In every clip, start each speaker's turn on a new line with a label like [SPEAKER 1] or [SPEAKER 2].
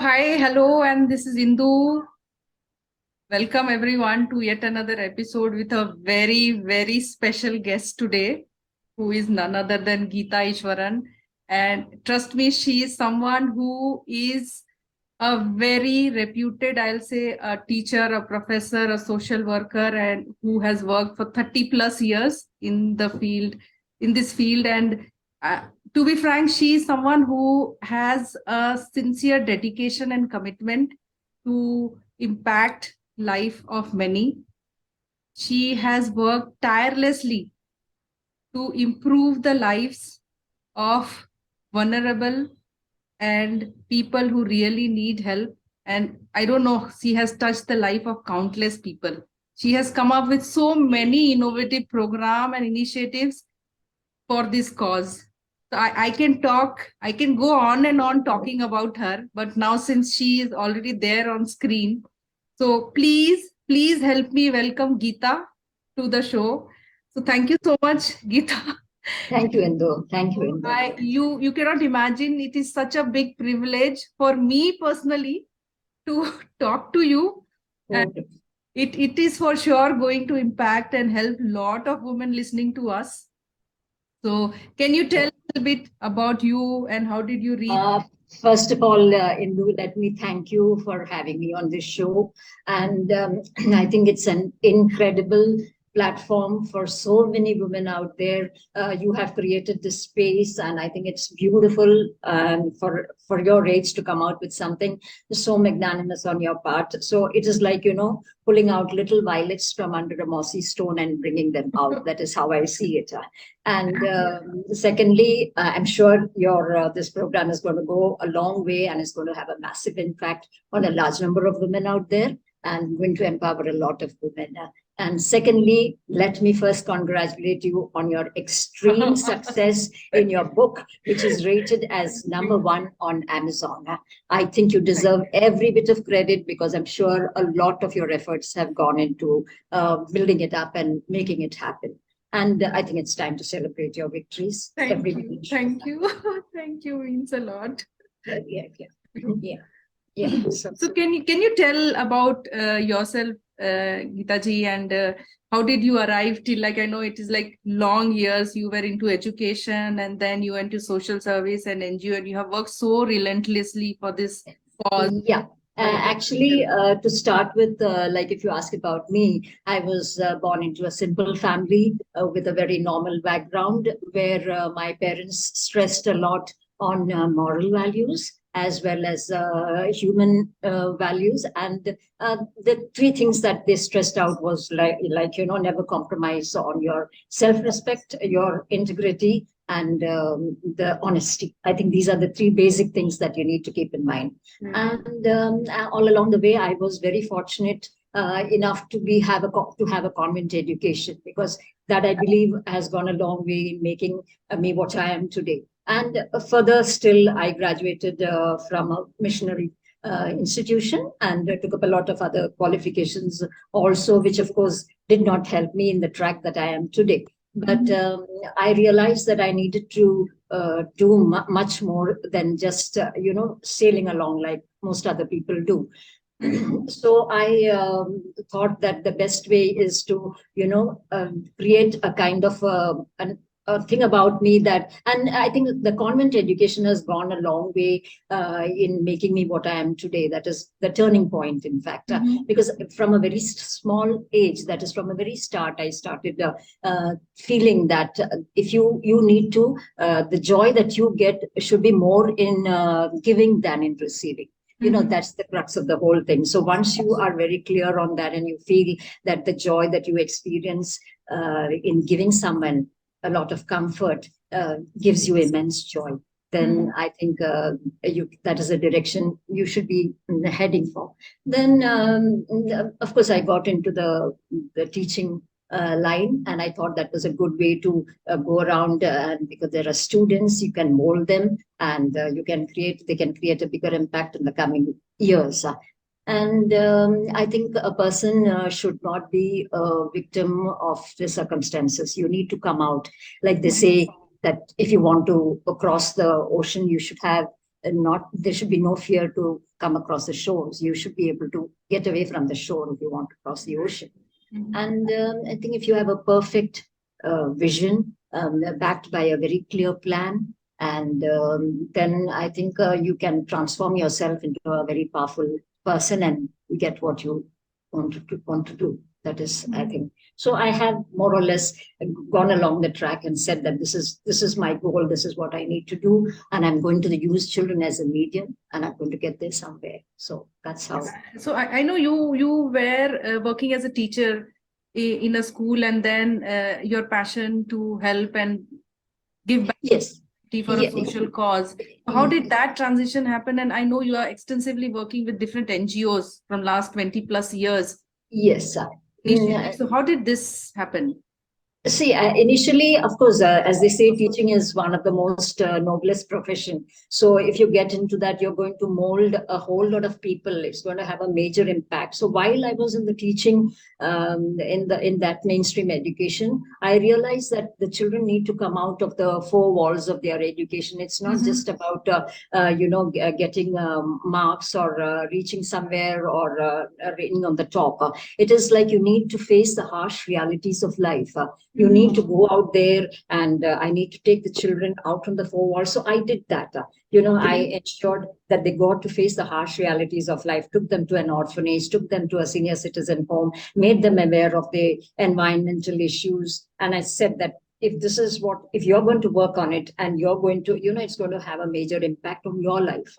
[SPEAKER 1] Hi, hello, and this is Indu. Welcome everyone to yet another episode with a very, very special guest today, who is none other than Geeta Easwaran. And trust me, she is someone who is a very reputed, I'll say, a teacher, a professor, a social worker, and who has worked for 30 plus years in the field, in this field. And uh, to be frank, she is someone who has a sincere dedication and commitment to impact life of many. She has worked tirelessly to improve the lives of vulnerable and people who really need help. And I don't know, she has touched the life of countless people. She has come up with so many innovative programs and initiatives for this cause. So I can go on and on talking about her, but now since she is already there on screen, so please help me welcome Geeta to the show. So thank you so much, Geeta.
[SPEAKER 2] Thank you, Indu. Thank you, Indu.
[SPEAKER 1] You cannot imagine, it is such a big privilege for me personally to talk to you. And
[SPEAKER 2] Okay.
[SPEAKER 1] it is for sure going to impact and help a lot of women listening to us. So can you tell a little bit about you and how did you reach?
[SPEAKER 2] Uh, First of all, Indu, let me thank you for having me on this show. And I think it's an incredible platform for so many women out there. You have created this space, and I think it's beautiful for your age to come out with something so magnanimous on your part. So it is like, pulling out little violets from under a mossy stone and bringing them out. That is how I see it. And secondly, I'm sure your this program is going to go a long way and is going to have a massive impact on a large number of women out there and going to empower a lot of women. And secondly, let me first congratulate you on your extreme success in your book, which is rated as #1 on Amazon. I think you deserve every bit of credit because I'm sure a lot of your efforts have gone into building it up and making it happen. And I think it's time to celebrate your victories.
[SPEAKER 1] Thank you. Thank you. Thank you. Means a lot.
[SPEAKER 2] Yeah, yeah, yeah.
[SPEAKER 1] So can you tell about yourself, Geetaji, and how did you arrive till, like, I know it is like long years you were into education and then you went to social service and NGO, and you have worked so relentlessly for this cause.
[SPEAKER 2] Yeah. Actually, to start with, like if you ask about me, I was born into a simple family with a very normal background where my parents stressed a lot on moral values as well as human values. And the three things that they stressed out was never compromise on your self-respect, your integrity, and the honesty. I think these are the three basic things that you need to keep in mind. And all along the way, I was very fortunate enough to have a convent education because that I believe has gone a long way in making me what I am today. And further still, I graduated from a missionary institution and took up a lot of other qualifications also, which of course did not help me in the track that I am today. But I realized that I needed to do much more than just sailing along like most other people do. So I thought that the best way is to create a kind of a thing about me that, and I think the convent education has gone a long way in making me what I am today. That is the turning point, in fact, because from a very small age, that is from a very start, I started feeling that if you need to, the joy that you get should be more in giving than in receiving. That's the crux of the whole thing. So once you are very clear on that and you feel that the joy that you experience in giving someone a lot of comfort gives you immense joy, then I think that is a direction you should be heading for. Then, of course, I got into the teaching line, and I thought that was a good way to go around. Because there are students, you can mold them, and they can create a bigger impact in the coming years. And I think a person should not be a victim of the circumstances. You need to come out. Like they say, that if you want to cross the ocean, you should have not there should be no fear to come across the shores. You should be able to get away from the shore if you want to cross the ocean. And I think if you have a perfect vision backed by a very clear plan, and then I think you can transform yourself into a very powerful person and get what you want to do. That is, I think. So I have more or less gone along the track and said that this is my goal. This is what I need to do, and I'm going to use children as a medium, and I'm going to get there somewhere. So that's how.
[SPEAKER 1] So I know you were working as a teacher in a school, and then your passion to help and give back
[SPEAKER 2] Yes.
[SPEAKER 1] for a social cause. How did that transition happen? And I know you are extensively working with different NGOs from last 20 plus years.
[SPEAKER 2] Yes.
[SPEAKER 1] So how did this happen?
[SPEAKER 2] See, initially, of course, as they say, teaching is one of the most noblest profession. So if you get into that, you're going to mold a whole lot of people. It's going to have a major impact. So while I was in the teaching, in that mainstream education, I realized that the children need to come out of the four walls of their education. It's not just about getting marks or reaching somewhere or reading on the top. It is like you need to face the harsh realities of life. You need to go out there, and I need to take the children out from the four walls. So I did that. I ensured that they got to face the harsh realities of life, took them to an orphanage, took them to a senior citizen home, made them aware of the environmental issues. And I said that if you're going to work on it and you're going to, it's going to have a major impact on your life.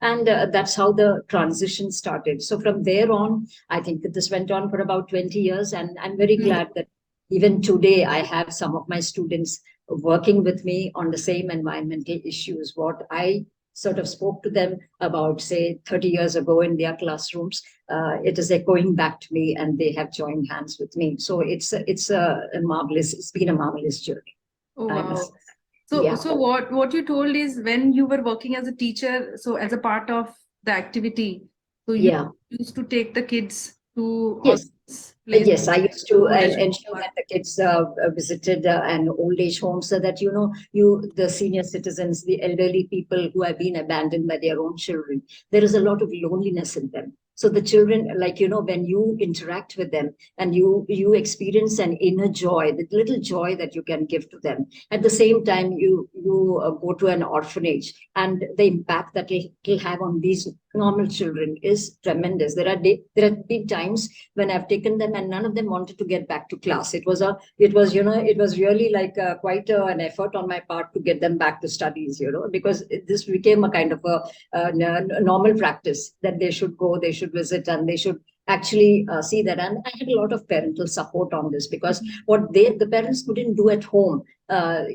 [SPEAKER 2] And that's how the transition started. So from there on, I think that this went on for about 20 years. And I'm very glad that even today, I have some of my students working with me on the same environmental issues. What I sort of spoke to them about, say, 30 years ago in their classrooms, it is echoing back to me, and they have joined hands with me. So it's been a marvelous journey.
[SPEAKER 1] Oh, wow. So what you told is when you were working as a teacher, so as a part of the activity, so you used to take the kids to
[SPEAKER 2] Yes, I used to ensure that the kids visited an old age home, so that the senior citizens, the elderly people who have been abandoned by their own children, there is a lot of loneliness in them. So the children, when you interact with them and you experience an inner joy, the little joy that you can give to them. At the same time, you go to an orphanage, and the impact that it'll have on these normal children is tremendous. There have been times when I've taken them and none of them wanted to get back to class. It was really like quite an effort on my part to get them back to studies, because this became a kind of a normal practice that they should go, they should visit, and they should actually see that. And I had a lot of parental support on this, because what the parents couldn't do at home, I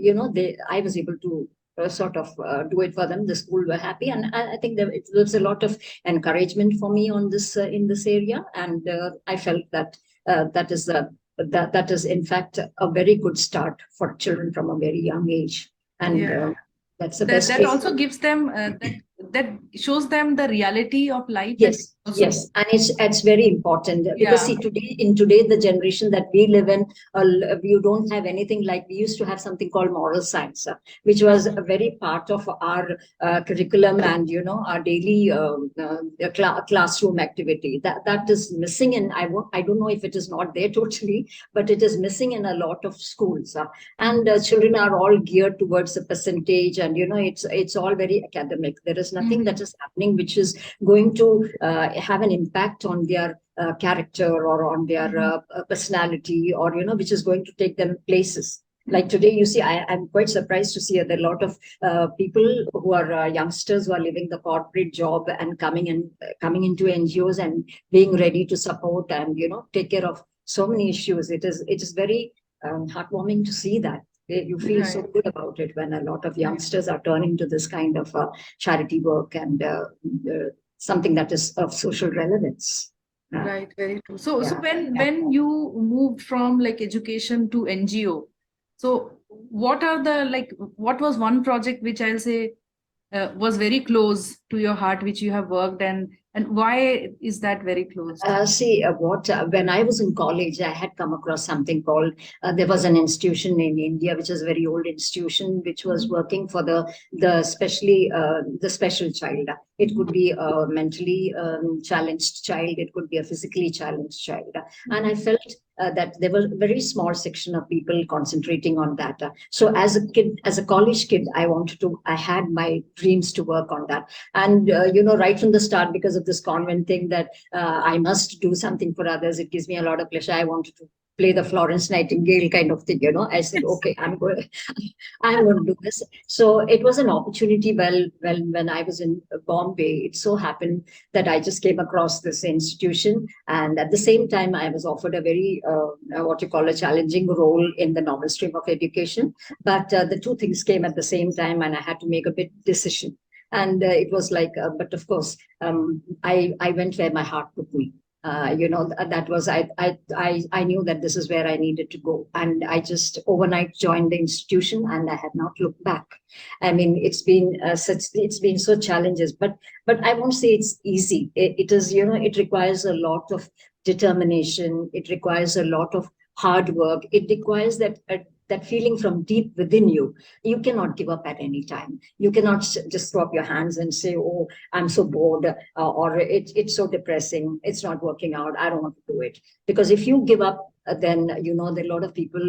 [SPEAKER 2] was able to sort of do it for them. The school were happy, and I think there was a lot of encouragement for me on this in this area, and I felt that that is in fact a very good start for children from a very young age, and that's the best.
[SPEAKER 1] That also gives them that shows them the reality of life.
[SPEAKER 2] Yes, and it's very important, because see, today the generation that we live in, you don't have anything like we used to have something called moral science, which was a very part of our curriculum and our daily classroom activity. That is missing, and I don't know if it is not there totally, but it is missing in a lot of schools. And children are all geared towards a percentage, and it's all very academic. There is nothing that is happening which is going to have an impact on their character or on their personality, or which is going to take them places. Like today, you see, I'm quite surprised to see that a lot of people who are youngsters who are leaving the corporate job and coming into NGOs and being ready to support and take care of so many issues. It is very heartwarming to see that. You feel so good about it when a lot of youngsters are turning to this kind of charity work and something that is of social relevance.
[SPEAKER 1] Right, very true. So when you moved from education to NGO, so what was one project which I'll say was very close to your heart, which you have worked, and And why is that very close?
[SPEAKER 2] When I was in college, I had come across something called, there was an institution in India, which is a very old institution, which was working for the special child. It could be a mentally challenged child, it could be a physically challenged child. And I felt that there was a very small section of people concentrating on that. So as a kid, as a college kid, I had my dreams to work on that. And, right from the start, because of this convent thing that I must do something for others, it gives me a lot of pleasure. I wanted to play the Florence Nightingale kind of thing, I said, okay, I'm going to do this. So it was an opportunity. When I was in Bombay, it so happened that I just came across this institution. And at the same time, I was offered a very, what you call a challenging role in the normal stream of education. But the two things came at the same time, and I had to make a big decision. And it was like, but of course, I went where my heart took me. That was I knew that this is where I needed to go, and I just overnight joined the institution, and I have not looked back. I mean, it's been so challenges, but I won't say it's easy. It is, it requires a lot of determination. It requires a lot of hard work. It requires that feeling from deep within you. You cannot give up at any time. You cannot just throw up your hands and say, oh, I'm so bored, or it's so depressing, it's not working out, I don't want to do it. Because if you give up, then, there are a lot of people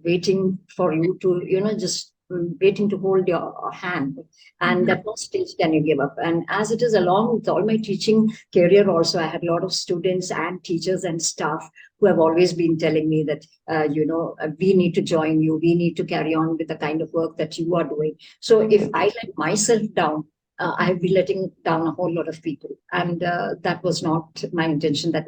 [SPEAKER 2] waiting for you to, just waiting to hold your hand. And at no stage can you give up. And as it is, along with all my teaching career also, I had a lot of students and teachers and staff who have always been telling me that, we need to join you, we need to carry on with the kind of work that you are doing. So if I let myself down, I'll be letting down a whole lot of people. And that was not my intention. That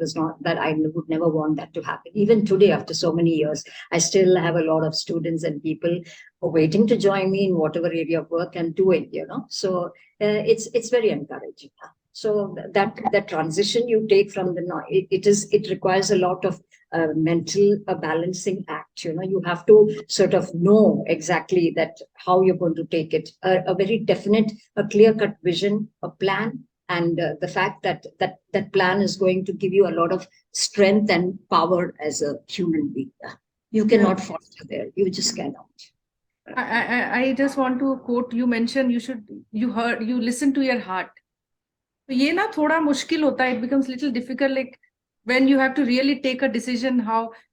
[SPEAKER 2] I would never want that to happen. Even today, after so many years, I still have a lot of students and people waiting to join me in whatever area of work I'm doing, So it's very encouraging. So that transition you take from it requires a lot of mental balancing act. You have to sort of know exactly that how you're going to take it, a very definite, a clear-cut vision, a plan, and the fact that plan is going to give you a lot of strength and power as a human being. You cannot falter there. You just cannot.
[SPEAKER 1] I just want to quote, you mentioned you listen to your heart. तो ये ना थोड़ा मुश्किल होता है. It becomes little difficult, like when you have to really take a decision,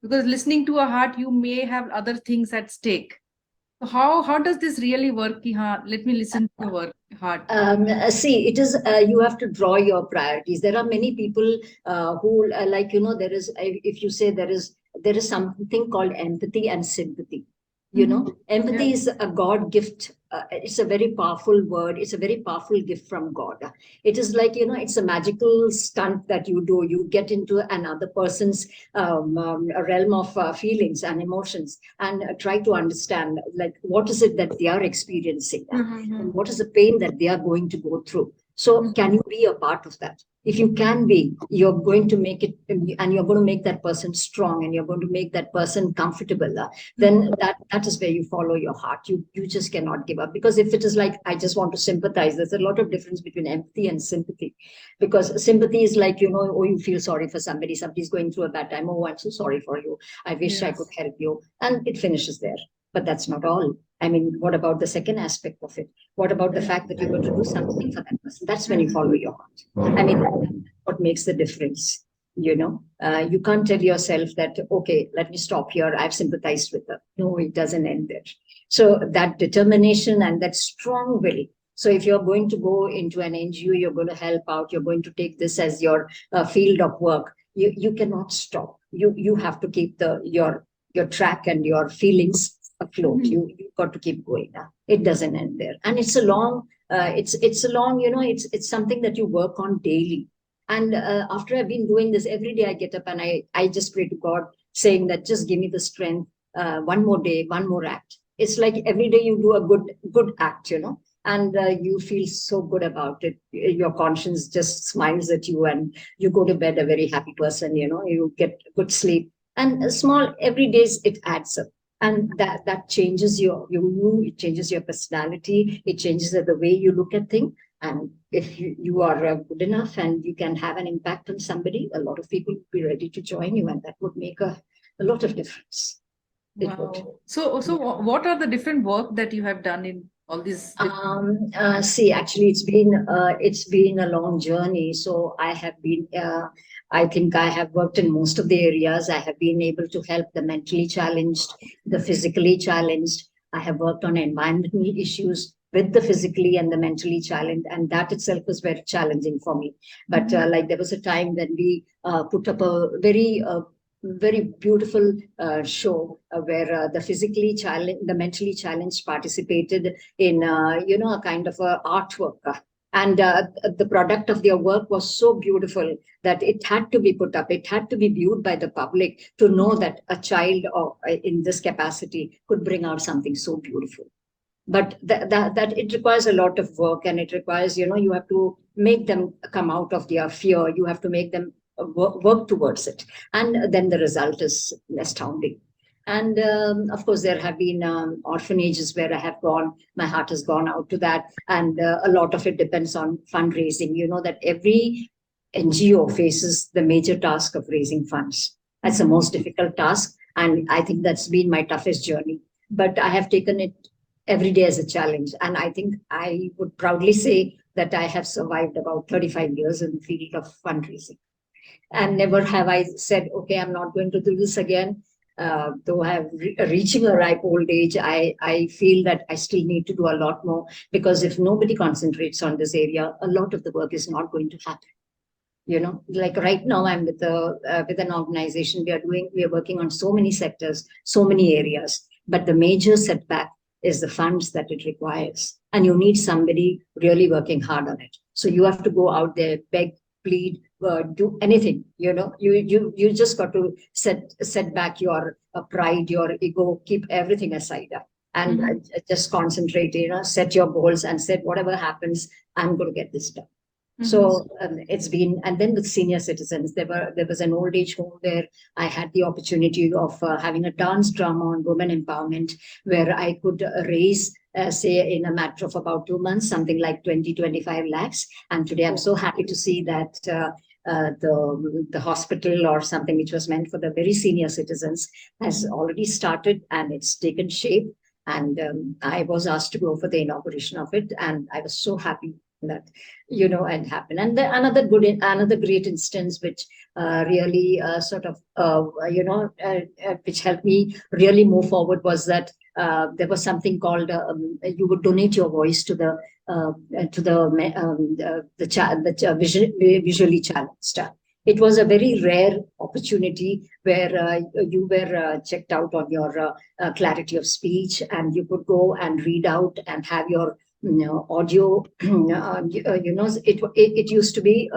[SPEAKER 1] because listening to a heart, you may have other things at stake. So how does this really work? Let me listen to your heart.
[SPEAKER 2] See, it is, you have to draw your priorities. There are many people who there is, if you say there is something called empathy and sympathy. Empathy is a God gift. It's a very powerful word. It's a very powerful gift from God. It is like, it's a magical stunt that you do. You get into another person's realm of feelings and emotions, and try to understand, like, what is it that they are experiencing, and what is the pain that they are going to go through. So can you be a part of that? If you can be, you're going to make it, and you're going to make that person strong, and you're going to make that person comfortable. Then that is where you follow your heart. You just cannot give up. Because if it is like, I just want to sympathize, there's a lot of difference between empathy and sympathy. Because sympathy is like, oh, you feel sorry for somebody's going through a bad time. Oh, I'm so sorry for you. I wish I could help you. And it finishes there. But that's not all. I mean, what about the second aspect of it? What about the fact that you're going to do something for that person? That's when you follow your heart. I mean, what makes the difference? You can't tell yourself that, okay, let me stop here. I've sympathized with her. No, it doesn't end there. So that determination and that strong will. So if you're going to go into an NGO, you're going to help out, you're going to take this as your field of work, you cannot stop. You have to keep your track and your feelings afloat. You've got to keep going. It doesn't end there. And it's a long, it's something that you work on daily. And after I've been doing this, every day I get up and I just pray to God, saying that just give me the strength, one more day, one more act. It's like every day you do a good act, and you feel so good about it. Your conscience just smiles at you, and you go to bed a very happy person, you get good sleep. And small, every day it adds up. And that changes it changes your personality. It changes the way you look at things. And if you are good enough and you can have an impact on somebody, a lot of people would be ready to join you, and that would make a lot of difference. It would.
[SPEAKER 1] Wow. So what are the different work that you have done in all these?
[SPEAKER 2] See, actually, it's been a long journey. So I have been, I think I have worked in most of the areas. I have been able to help the mentally challenged, the physically challenged. I have worked on environmental issues with the physically and the mentally challenged, and that itself was very challenging for me. But like there was a time when we put up a very beautiful show where the physically challenged, the mentally challenged participated in, a kind of a artwork. And the product of their work was so beautiful that it had to be put up. It had to be viewed by the public to know that a child in this capacity could bring out something so beautiful. But that it requires a lot of work, and it requires, you have to make them come out of their fear. You have to make them work towards it, and then the result is astounding. And of course there have been orphanages where I have gone. My heart has gone out to that, and a lot of it depends on fundraising. You know that every NGO faces the major task of raising funds. That's the most difficult task, and I think that's been my toughest journey, but I have taken it every day as a challenge. And I think I would proudly say that I have survived about 35 years in the field of fundraising. And never have I said, okay, I'm not going to do this again. Though I have reaching a ripe old age, I feel that I still need to do a lot more, because if nobody concentrates on this area, a lot of the work is not going to happen. Like right now, I'm with an organization. We are working on so many sectors, so many areas, but the major setback is the funds that it requires, and you need somebody really working hard on it. So you have to go out there, beg, plead, do anything. You just got to set back your pride, your ego, keep everything aside, and just concentrate. Set your goals and set whatever happens, I'm going to get this done. So it's been, and then with senior citizens, there was an old age home where I had the opportunity of having a dance drama on women empowerment, where I could raise, say, in a matter of about 2 months, something like 20-25 lakhs. And today I'm so happy to see that the hospital or something which was meant for the very senior citizens has already started, and it's taken shape. And I was asked to go for the inauguration of it, and I was so happy that had happened. And another great instance which really sort of which helped me really move forward was that there was something called you would donate your voice to the visually challenged. It was a very rare opportunity where you were checked out on your clarity of speech, and you could go and read out and have your audio. It used to be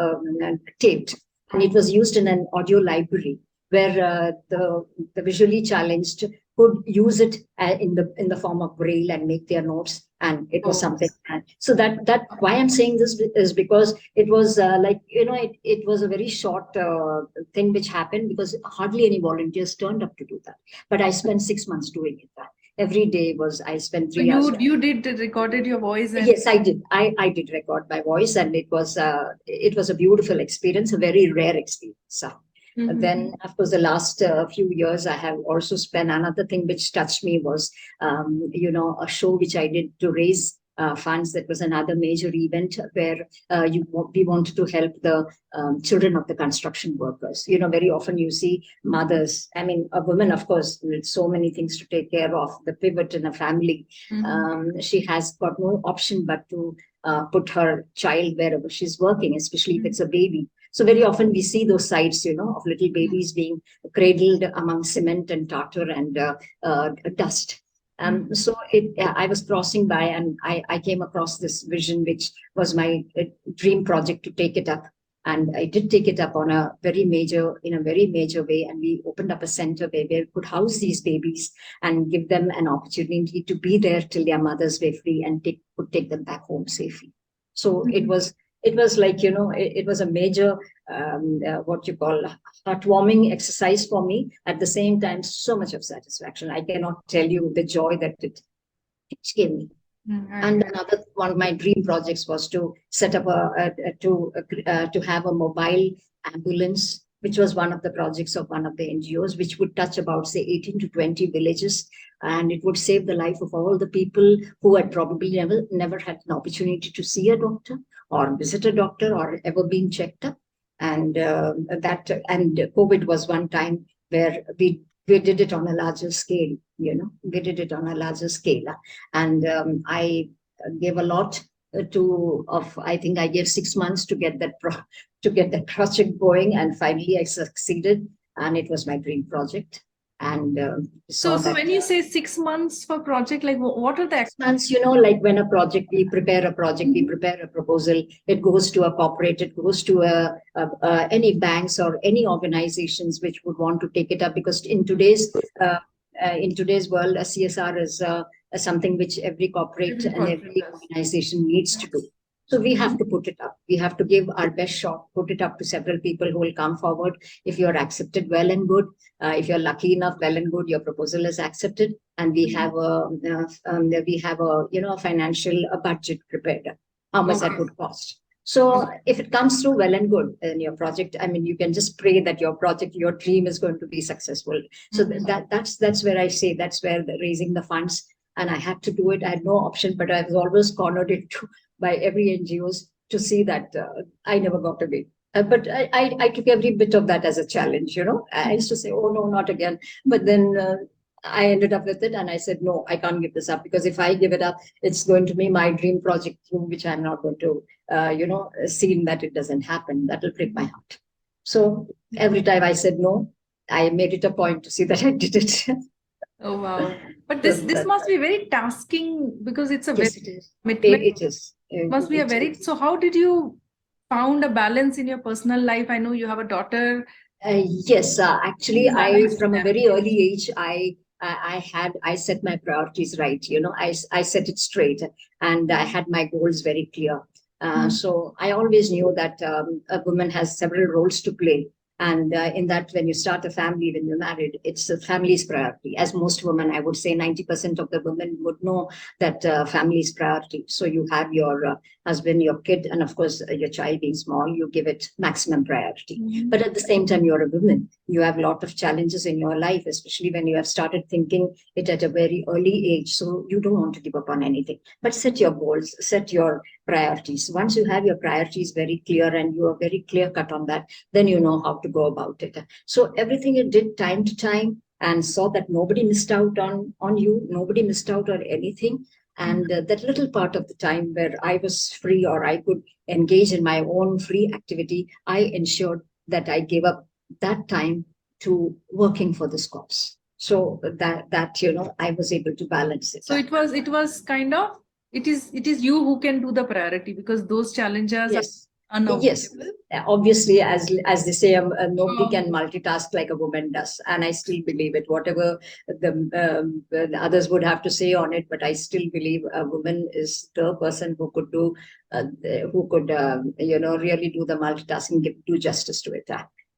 [SPEAKER 2] taped, and it was used in an audio library where the visually challenged could use it in the form of braille and make their notes. And it was something. And so that why I'm saying this is because it was it was a very short thing which happened, because hardly any volunteers turned up to do that. But I spent 6 months doing it. Every day I spent 3 hours.
[SPEAKER 1] You did recorded your voice?
[SPEAKER 2] Yes, I did. I did record my voice, and it was a beautiful experience, a very rare experience. Then, of course, the last few years, I have also spent. Another thing which touched me was, a show which I did to raise funds. That was another major event where we wanted to help the children of the construction workers. Very often you see mothers, I mean, a woman, of course, with so many things to take care of, the pivot in a family. She has got no option but to put her child wherever she's working, especially if it's a baby. So very often we see those sites, of little babies being cradled among cement and tartar and dust. So I was crossing by, and I came across this vision, which was my dream project to take it up. And I did take it up in a very major way. And we opened up a center where we could house these babies and give them an opportunity to be there till their mothers were free and could take them back home safely. So it was like, it was a major, what you call, heartwarming exercise for me. At the same time, so much of satisfaction. I cannot tell you the joy that it gave me. And another one of my dream projects was to set up to have a mobile ambulance, which was one of the projects of one of the NGOs, which would touch about say 18 to 20 villages, and it would save the life of all the people who had probably never had an opportunity to see a doctor or visit a doctor or ever been checked up. And COVID was one time where we did it on a larger scale. We did it on a larger scale, and I gave a lot I think I gave 6 months to get to get that project going, and finally I succeeded, and it was my dream project. And
[SPEAKER 1] so when you say 6 months for project, like what are the
[SPEAKER 2] 6 months, like when a project, we prepare a proposal, it goes to a corporate, it goes to any banks or any organizations which would want to take it up, because in today's world, a CSR is something which every corporate and every organization needs to do. So we have to put it up. We have to give our best shot, put it up to several people who will come forward. If you're accepted, well and good. If you're lucky enough, well and good, your proposal is accepted, and we have a financial budget prepared. How much that would cost. So if it comes through, well and good, in your project, I mean, you can just pray that your project, your dream is going to be successful. So that's where I say, that's where raising the funds, and I had to do it. I had no option, but I was always cornered into by every NGOs to see that I never got away. But I took every bit of that as a challenge. I used to say, oh no, not again. But then I ended up with it, and I said, no, I can't give this up, because if I give it up, it's going to be my dream project, which I'm not going to, seeing that it doesn't happen. That will break my heart. So every time I said no, I made it a point to see that I did it.
[SPEAKER 1] Oh wow! But this must be very tasking, because it's a
[SPEAKER 2] yes,
[SPEAKER 1] very
[SPEAKER 2] it is.
[SPEAKER 1] commitment.
[SPEAKER 2] It is.
[SPEAKER 1] Must be a very. So how did you found a balance in your personal life? I know you have a daughter.
[SPEAKER 2] Yes, actually, from a very early age, I set my priorities right. I set it straight, and I had my goals very clear. So I always knew that a woman has several roles to play. And in that, when you start a family, when you're married, it's a family's priority. As most women, I would say 90% of the women would know that family is priority. So you have your husband, your kid, and of course, your child being small, you give it maximum priority. But at the same time, you're a woman. You have a lot of challenges in your life, especially when you have started thinking it at a very early age. So you don't want to give up on anything, but set your goals, set your priorities. Once you have your priorities very clear and you are very clear cut on that, then you know how to go about it. So everything it did time to time, and saw that nobody missed out on you, nobody missed out on anything. And that little part of the time where I was free, or I could engage in my own free activity, I ensured that I gave up that time to working for this cause. So that I was able to balance it.
[SPEAKER 1] So it was kind of, it is you who can do the priority, because those challenges
[SPEAKER 2] yes.
[SPEAKER 1] are unavoidable.
[SPEAKER 2] Yes, obviously, as they say, nobody can multitask like a woman does, and I still believe it. Whatever the others would have to say on it, but I still believe a woman is the person who could do, really do the multitasking, do justice to it.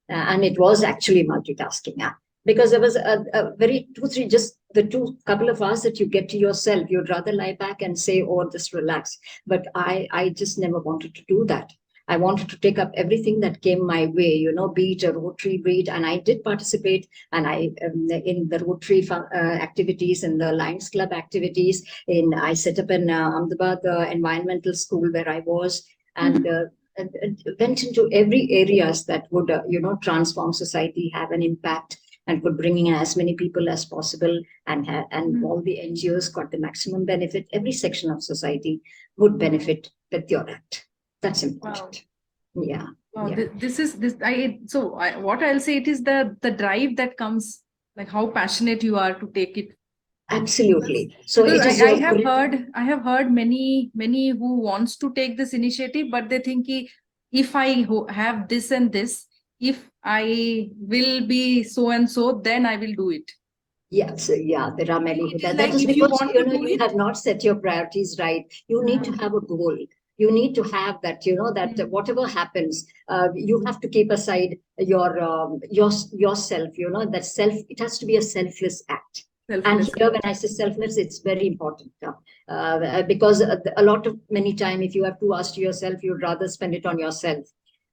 [SPEAKER 2] And it was actually multitasking. Because there was a very just the couple of hours that you get to yourself, you'd rather lie back and say, oh, just relax. But I just never wanted to do that. I wanted to take up everything that came my way, be it a Rotary, and I did participate, and in the Rotary activities, in the Lions Club activities, I set up an Ahmedabad environmental school where I was, and went into every areas that would, transform society, have an impact, and could bring in as many people as possible, and all the NGOs got the maximum benefit. Every section of society would benefit with your act. That's important. Wow. Yeah.
[SPEAKER 1] Wow.
[SPEAKER 2] Yeah.
[SPEAKER 1] What I'll say, it is the drive that comes, like how passionate you are to take it.
[SPEAKER 2] Absolutely. So it is.
[SPEAKER 1] I have heard many who wants to take this initiative, but they think, if I have this and this, if I will be so and so, then I will do it.
[SPEAKER 2] Yes, there are many. That is because you have not set your priorities right. You need to have a goal. You need to have that, that whatever happens, you have to keep aside yourself, that it has to be a selfless act. And
[SPEAKER 1] Selfless.
[SPEAKER 2] here, when I say selfless, it's very important because a lot of many time, if you have 2 hours to yourself, you'd rather spend it on yourself.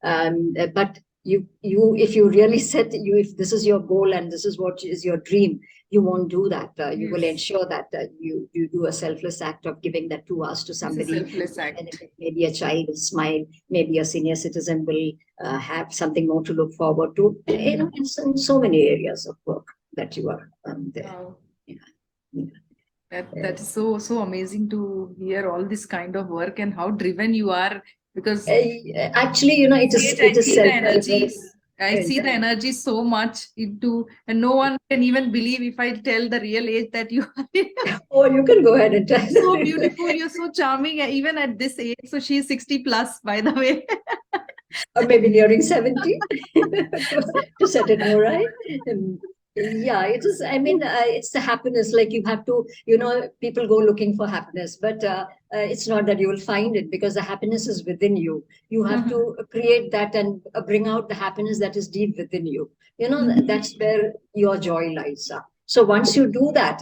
[SPEAKER 2] But if you really set you, if this is your goal and this is what is your dream, you won't do that. You will
[SPEAKER 1] Yes.
[SPEAKER 2] ensure that you do a selfless act of giving that 2 hours to
[SPEAKER 1] It's a
[SPEAKER 2] somebody.
[SPEAKER 1] selfless act.
[SPEAKER 2] Maybe a child will smile, maybe a senior citizen will have something more to look forward to. In so many areas of work that you are there.
[SPEAKER 1] Wow.
[SPEAKER 2] Yeah. Yeah.
[SPEAKER 1] That is so amazing to hear all this kind of work and how driven you are, because
[SPEAKER 2] Actually,
[SPEAKER 1] I
[SPEAKER 2] it is
[SPEAKER 1] see the
[SPEAKER 2] self
[SPEAKER 1] energy. I see the
[SPEAKER 2] very.
[SPEAKER 1] energy so much into, and no one can even believe if I tell the real age that you are.
[SPEAKER 2] Oh, you can go ahead and try
[SPEAKER 1] So
[SPEAKER 2] that.
[SPEAKER 1] beautiful, you're so charming, even at this age. So she's 60 plus, by the way.
[SPEAKER 2] Or maybe nearing 70 to set it more right. Um, yeah, it is. I mean, it's the happiness. Like you have to, people go looking for happiness, but it's not that you will find it because the happiness is within you. You have
[SPEAKER 1] Mhm.
[SPEAKER 2] to create that and bring out the happiness that is deep within you.
[SPEAKER 1] Mhm.
[SPEAKER 2] That's where your joy lies. So once you do that,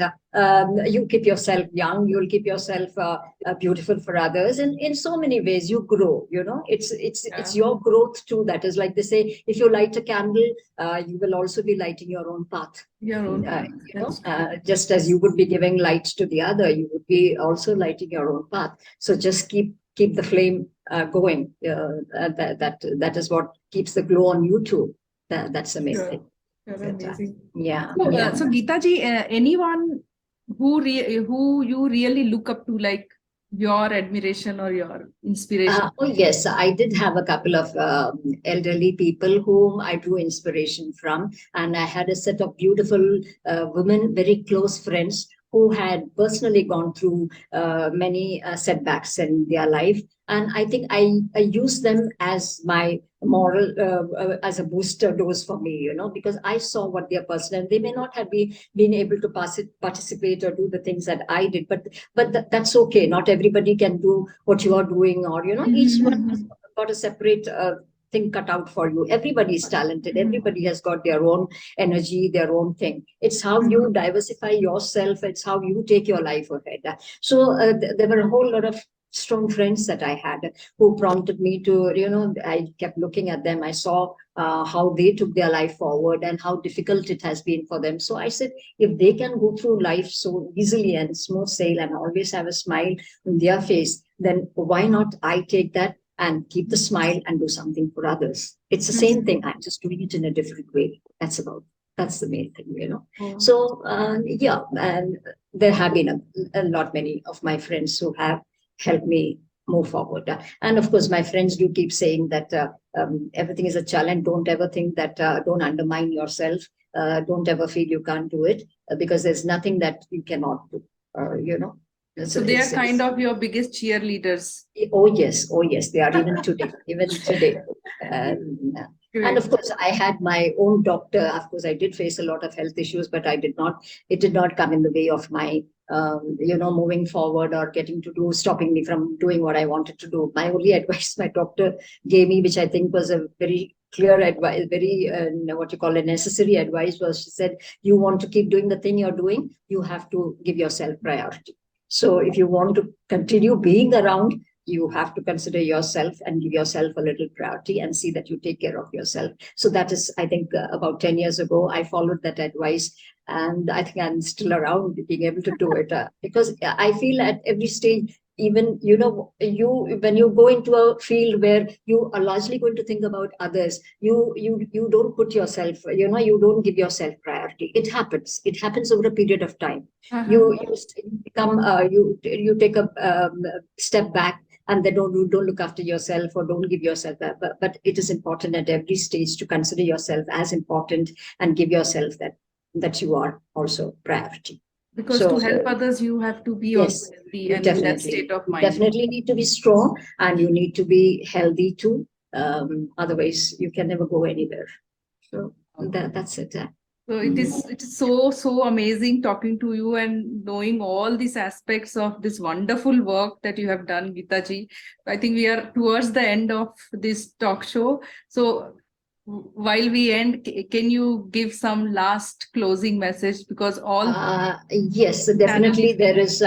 [SPEAKER 2] you keep yourself young, you'll keep yourself beautiful for others, and in so many ways you grow. It's
[SPEAKER 1] Yeah,
[SPEAKER 2] your growth too. That is, like they say, if you light a candle, you will also be lighting your own path.
[SPEAKER 1] your own path. That's true.
[SPEAKER 2] Just as you would be giving light to the other, you would be also lighting your own path. So just keep the flame going. That is what keeps the glow on you too. That's the main
[SPEAKER 1] Sure.
[SPEAKER 2] thing.
[SPEAKER 1] You're
[SPEAKER 2] That,
[SPEAKER 1] amazing.
[SPEAKER 2] yeah,
[SPEAKER 1] So,
[SPEAKER 2] yeah.
[SPEAKER 1] so Geetaji, anyone who you really look up to, like your admiration or your inspiration?
[SPEAKER 2] Oh, yes, I did have a couple of elderly people whom I drew inspiration from. And I had a set of beautiful women, very close friends who had personally gone through many setbacks in their life. And I think I used them as my moral, as a booster dose for me, because I saw what their personal, they may not have been able to participate or do the things that I did, but that's okay. Not everybody can do what you are doing, or each one has
[SPEAKER 1] Mhm,
[SPEAKER 2] got a separate thing cut out for you. Everybody is talented,
[SPEAKER 1] mhm,
[SPEAKER 2] everybody has got their own energy, their own thing. It's how you
[SPEAKER 1] mhm.
[SPEAKER 2] diversify yourself, it's how you take your life ahead. So there were a whole lot of strong friends that I had who prompted me to, I kept looking at them. I saw how they took their life forward and how difficult it has been for them. So I said, if they can go through life so easily and smooth sail and always have a smile on their face, then why not I take that and keep the smile and do something for others? It's the
[SPEAKER 1] That's
[SPEAKER 2] same thing. I'm just doing it in a different way. That's the main thing.
[SPEAKER 1] oh,
[SPEAKER 2] So yeah, and there have been a lot many of my friends who have helped me move forward. And of course, my friends do keep saying that everything is a challenge. Don't ever think that, don't undermine yourself. Don't ever feel you can't do it because there's nothing that you cannot do. It's,
[SPEAKER 1] so they are kind
[SPEAKER 2] it's
[SPEAKER 1] of your biggest cheerleaders.
[SPEAKER 2] Oh yes, they are even today, even today. Um, and of
[SPEAKER 1] Great.
[SPEAKER 2] course, I had my own doctor. Of course, I did face a lot of health issues, but it did not come in the way of my, moving forward or stopping me from doing what I wanted to do. My only advice my doctor gave me, which I think was a very clear advice, very, what you call a necessary advice, was she said, you want to keep doing the thing you're doing, you have to give yourself priority. So if you want to continue being around, you have to consider yourself and give yourself a little priority and see that you take care of yourself. So that is, I think, about 10 years ago, I followed that advice. And I think I'm still around being able to do it because I feel at every stage, even, when you go into a field where you are largely going to think about others, you don't put yourself, you don't give yourself priority. It happens over a period of time.
[SPEAKER 1] Uh-huh.
[SPEAKER 2] You become you take a step back and then don't look after yourself or don't give yourself that, but it is important at every stage to consider yourself as important and give yourself that you are also priority.
[SPEAKER 1] Because to
[SPEAKER 2] So
[SPEAKER 1] help others, you have to be also
[SPEAKER 2] yes,
[SPEAKER 1] healthy and in that state of
[SPEAKER 2] you
[SPEAKER 1] mind.
[SPEAKER 2] definitely need to be strong and you need to be healthy too. Otherwise you can never go anywhere. So that's it.
[SPEAKER 1] So
[SPEAKER 2] Mm.
[SPEAKER 1] it is so amazing talking to you and knowing all these aspects of this wonderful work that you have done, Geetaji. I think we are towards the end of this talk show. So while we end, can you give some last closing message? Because all
[SPEAKER 2] Yes, definitely there is.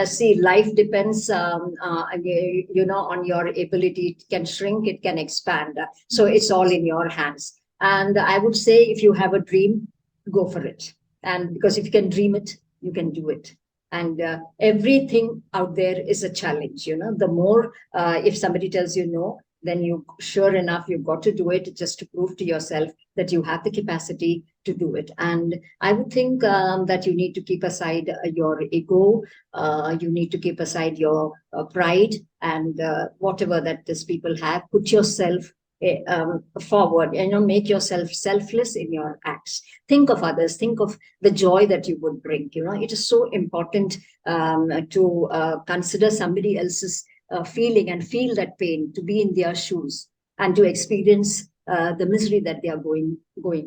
[SPEAKER 2] See, life depends, on your ability. It can shrink, it can expand. So it's all in your hands. And I would say, if you have a dream, go for it. And because if you can dream it, you can do it. And everything out there is a challenge. The more, if somebody tells you no, then you sure enough you've got to do it, just to prove to yourself that you have the capacity to do it. And I would think that you need to keep aside your ego, you need to keep aside your pride, and whatever that these people have. Put yourself forward, make yourself selfless in your acts. Think of others, think of the joy that you would bring. It is so important to consider somebody else's feeling and feel that pain, to be in their shoes and to experience the misery that they are going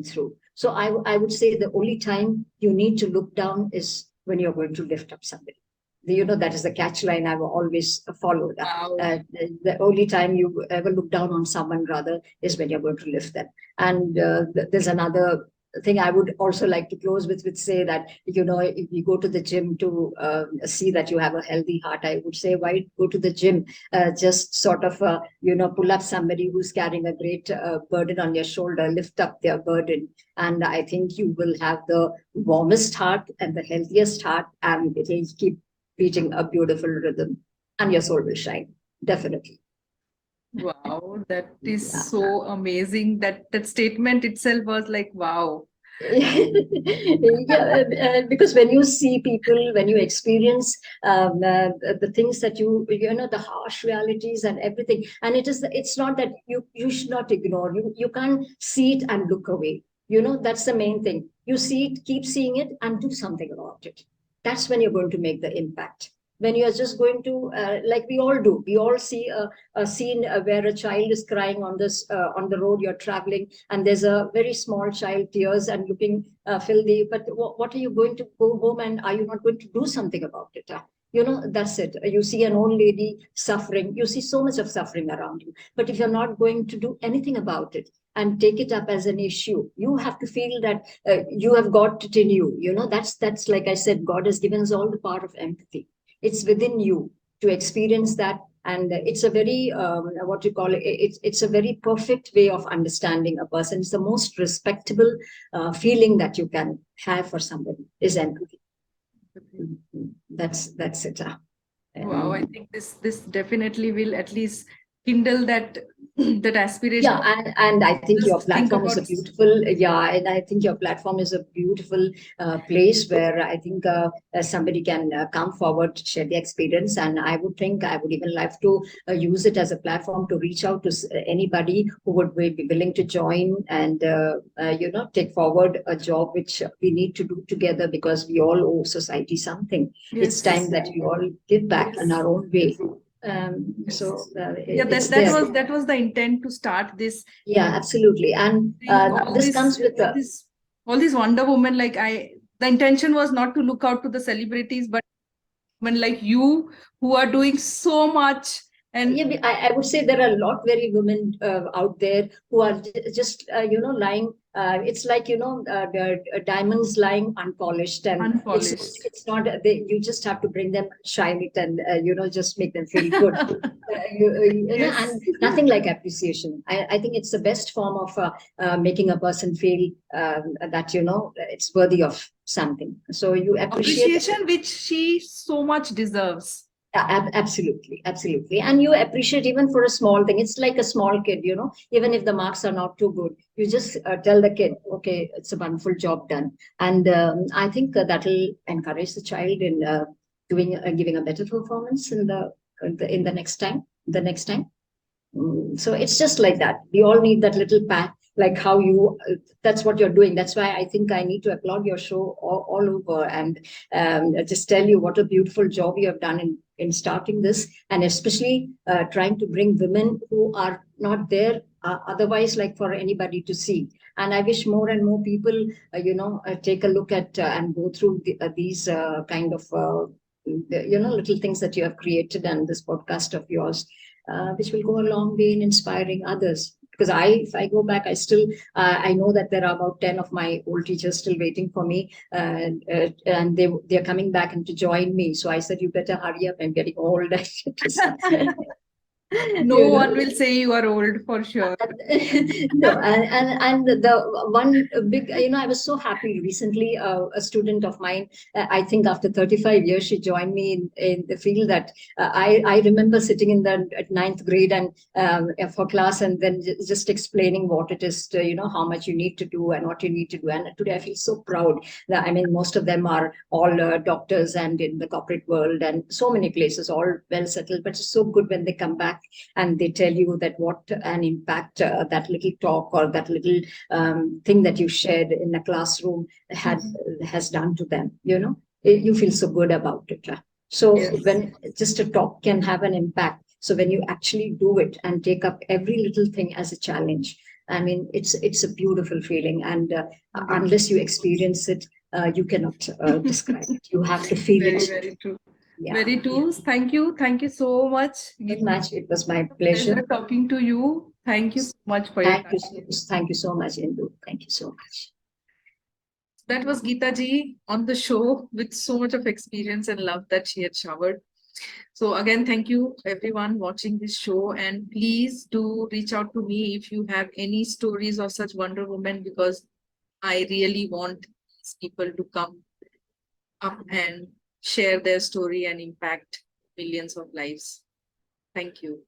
[SPEAKER 2] through. So I would say the only time you need to look down is when you're going to lift up somebody. That is the catch line I've always followed.
[SPEAKER 1] Wow.
[SPEAKER 2] The only time you ever look down on someone, rather, is when you're going to lift them. And there's another thing I would also like to close with say that, if you go to the gym to see that you have a healthy heart, I would say, why go to the gym? Just sort of, pull up somebody who's carrying a great burden on your shoulder, lift up their burden. And I think you will have the warmest heart and the healthiest heart, and it will keep beating a beautiful rhythm, and your soul will shine. Definitely.
[SPEAKER 1] Wow, that is
[SPEAKER 2] Yeah.
[SPEAKER 1] so amazing. That statement itself was like, wow.
[SPEAKER 2] Yeah, because when you see people, when you experience the things that the harsh realities and everything, and it's not that you should not ignore. You can't see it and look away. That's the main thing. You see it, keep seeing it, and do something about it. That's when you're going to make the impact. When you're just going to, like we all do, we all see a scene where a child is crying on the road you're traveling, and there's a very small child, tears and looking filthy. But what are you going to go home, and are you not going to do something about it? That's it. You see an old lady suffering. You see so much of suffering around you. But if you're not going to do anything about it and take it up as an issue, you have to feel that you have got it in you. That's like I said, God has given us all the power of empathy. It's within you to experience that. And it's a very what you call it, it's a very perfect way of understanding a person. It's the most respectable feeling that you can have for somebody is empathy. That's it.
[SPEAKER 1] Wow, I think this definitely will at least kindle that that aspiration.
[SPEAKER 2] Yeah, and I think your
[SPEAKER 1] Just think
[SPEAKER 2] platform is a
[SPEAKER 1] about
[SPEAKER 2] beautiful, yeah, and I think your platform is a beautiful place where I think somebody can come forward, share the experience, and I would think I would even like to use it as a platform to reach out to anybody who would be willing to join and take forward a job which we need to do together, because we all owe society something. It's
[SPEAKER 1] yes.
[SPEAKER 2] time that we all give back in our own way. So
[SPEAKER 1] Yeah,
[SPEAKER 2] it's there.
[SPEAKER 1] that was the intent to start this.
[SPEAKER 2] Yeah, absolutely. And this comes with the
[SPEAKER 1] all these Wonder Woman. Like the intention was not to look out to the celebrities, but women like you who are doing so much. And
[SPEAKER 2] yeah, I would say there are a lot very women out there who are just lying. It's like the diamonds lying unpolished, and
[SPEAKER 1] unpolished.
[SPEAKER 2] it's not. You just have to bring them, shine it, and just make them feel good.
[SPEAKER 1] Yes.
[SPEAKER 2] And nothing like appreciation. I think it's the best form of making a person feel that it's worthy of something. So you appreciate
[SPEAKER 1] Appreciation which she so much deserves.
[SPEAKER 2] Absolutely, absolutely. And you appreciate even for a small thing. It's like a small kid, even if the marks are not too good, you just tell the kid, okay, it's a wonderful job done. And I think that will encourage the child in giving a better performance in the next time, So it's just like that. We all need that little pat, like how that's what you're doing. That's why I think I need to applaud your show all over, and just tell you what a beautiful job you have done in starting this, and especially trying to bring women who are not there otherwise, like for anybody to see. And I wish more and more people, take a look at and go through these kind of, little things that you have created, and this podcast of yours, which will go a long way in inspiring others. Because if I go back, I still, I know that there are about 10 of my old teachers still waiting for me, and they're coming back and to join me. So I said, you better hurry up. I'm getting old.
[SPEAKER 1] No
[SPEAKER 2] You
[SPEAKER 1] one
[SPEAKER 2] know.
[SPEAKER 1] will say you are old for sure.
[SPEAKER 2] No, and the one big, I was so happy recently. A student of mine, I think after 35 years, she joined me in the field that I remember sitting in the at ninth grade and for class, and then just explaining what it is to, how much you need to do and what you need to do. And today I feel so proud that, I mean, most of them are all doctors and in the corporate world and so many places, all well settled. But it's so good when they come back and they tell you that what an impact that little talk or that little thing that you shared in a classroom has done to them. You feel so good about it. So
[SPEAKER 1] Yes.
[SPEAKER 2] when just a talk can have an impact, so when you actually do it and take up every little thing as a challenge, I mean, it's a beautiful feeling, and unless you experience it, you cannot describe it. You have to feel
[SPEAKER 1] Very,
[SPEAKER 2] it.
[SPEAKER 1] very true.
[SPEAKER 2] Yeah,
[SPEAKER 1] Very
[SPEAKER 2] yeah.
[SPEAKER 1] true. Thank you. Thank you so much.
[SPEAKER 2] Very
[SPEAKER 1] It's
[SPEAKER 2] much. It was my
[SPEAKER 1] a
[SPEAKER 2] pleasure.
[SPEAKER 1] pleasure talking to you. Thank you so much for your
[SPEAKER 2] Thank
[SPEAKER 1] time.
[SPEAKER 2] you so much. Thank you so much, Indu. Thank you so much.
[SPEAKER 1] That was Geetaji on the show with so much of experience and love that she had showered. So again, thank you everyone watching this show, and please do reach out to me if you have any stories of such Wonder Woman, because I really want these people to come up and share their story and impact millions of lives. Thank you.